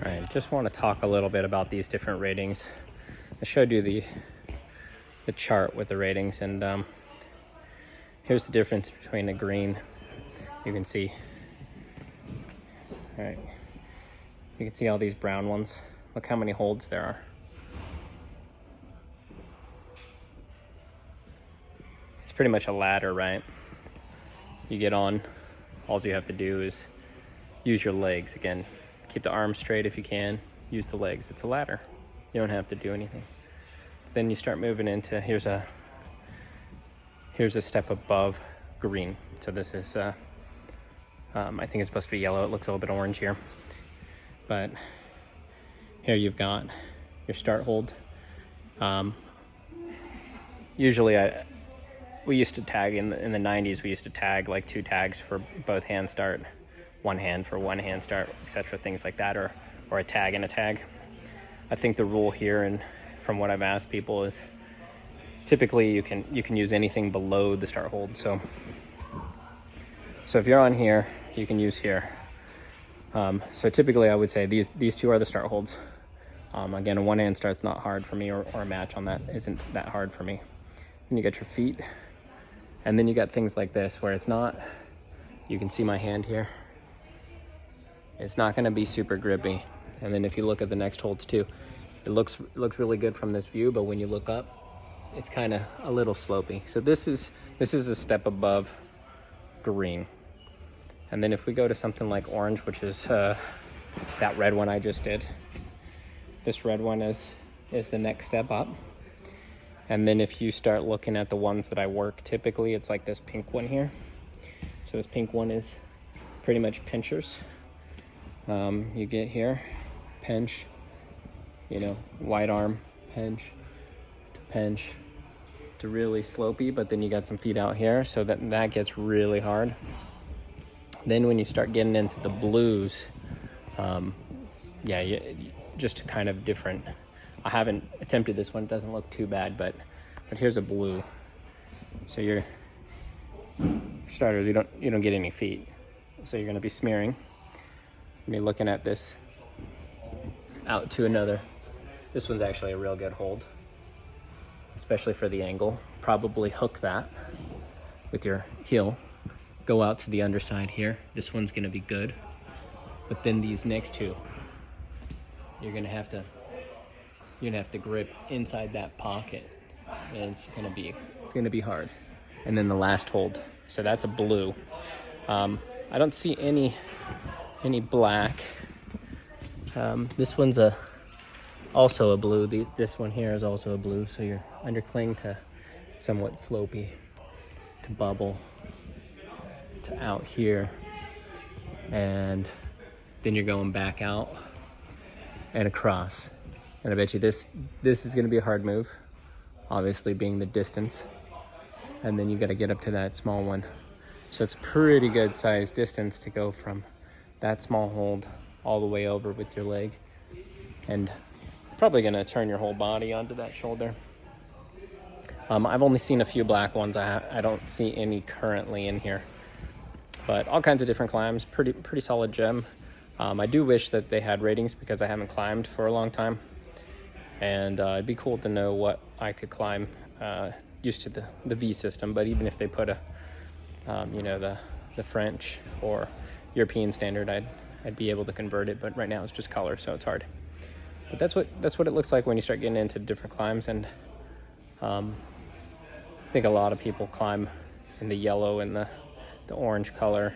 All right, just want to talk a little bit about these different ratings. I showed you the chart with the ratings, and here's the difference between a green. You can see, all right, you can see all these brown ones. Look how many holds there are. It's pretty much a ladder, right? You get on, all you have to do is use your legs. Again, keep the arms straight if you can, use the legs. It's a ladder. You don't have to do anything. Then you start moving into, here's a step above green. So this is, I think it's supposed to be yellow. It looks a little bit orange here. But here you've got your start hold. Usually we used to tag in the 90s, we used to tag like 2 tags for both hand start, 1 hand for 1 hand start, etc., things like that, or a tag and a tag. I think the rule here, and from what I've asked people, is typically you can use anything below the start hold. So if you're on here, you can use here. So typically I would say these 2 are the start holds. Again, a 1 hand start's not hard for me, or a match on that isn't that hard for me. Then you got your feet, and then you got things like this where it's not, you can see my hand here, it's not going to be super grippy. And then if you look at the next holds too, it looks really good from this view, but when you look up, it's kind of a little slopey. So this is a step above green. And then if we go to something like orange, which is that red one I just did, this red one is the next step up. And then if you start looking at the ones that I work, typically it's like this pink one here. So this pink one is pretty much pinchers. You get here, pinch, wide arm, pinch to really slopey, but then you got some feet out here, so that gets really hard. Then when you start getting into the blues, just kind of different. I haven't attempted this one, it doesn't look too bad, but here's a blue. So your starters, you don't get any feet. So you're gonna be smearing. Be looking at this out to another. This one's actually a real good hold, especially for the angle. Probably hook that with your heel. Go out to the underside here. This one's gonna be good. But then these next 2, you're gonna have to grip inside that pocket, and it's gonna be hard. And then the last hold. So that's a blue. I don't see any black. This one's also a blue. This one here is also a blue. So you're undercling to somewhat slopey, to bubble, to out here, and then you're going back out and across. And I bet you this is going to be a hard move, obviously being the distance. And then you got to get up to that small one. So it's a pretty good sized distance to go from that small hold all the way over with your leg. And probably going to turn your whole body onto that shoulder. I've only seen a few black ones. I don't see any currently in here. But all kinds of different climbs, pretty solid gym. I do wish that they had ratings because I haven't climbed for a long time. And it'd be cool to know what I could climb, used to the V system, but even if they put the French or European standard, I'd be able to convert it, but right now it's just color, so it's hard. But that's what it looks like when you start getting into different climbs, and I think a lot of people climb in the yellow and the orange color.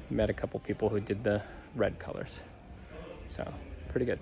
Met a couple people who did the red colors, so pretty good.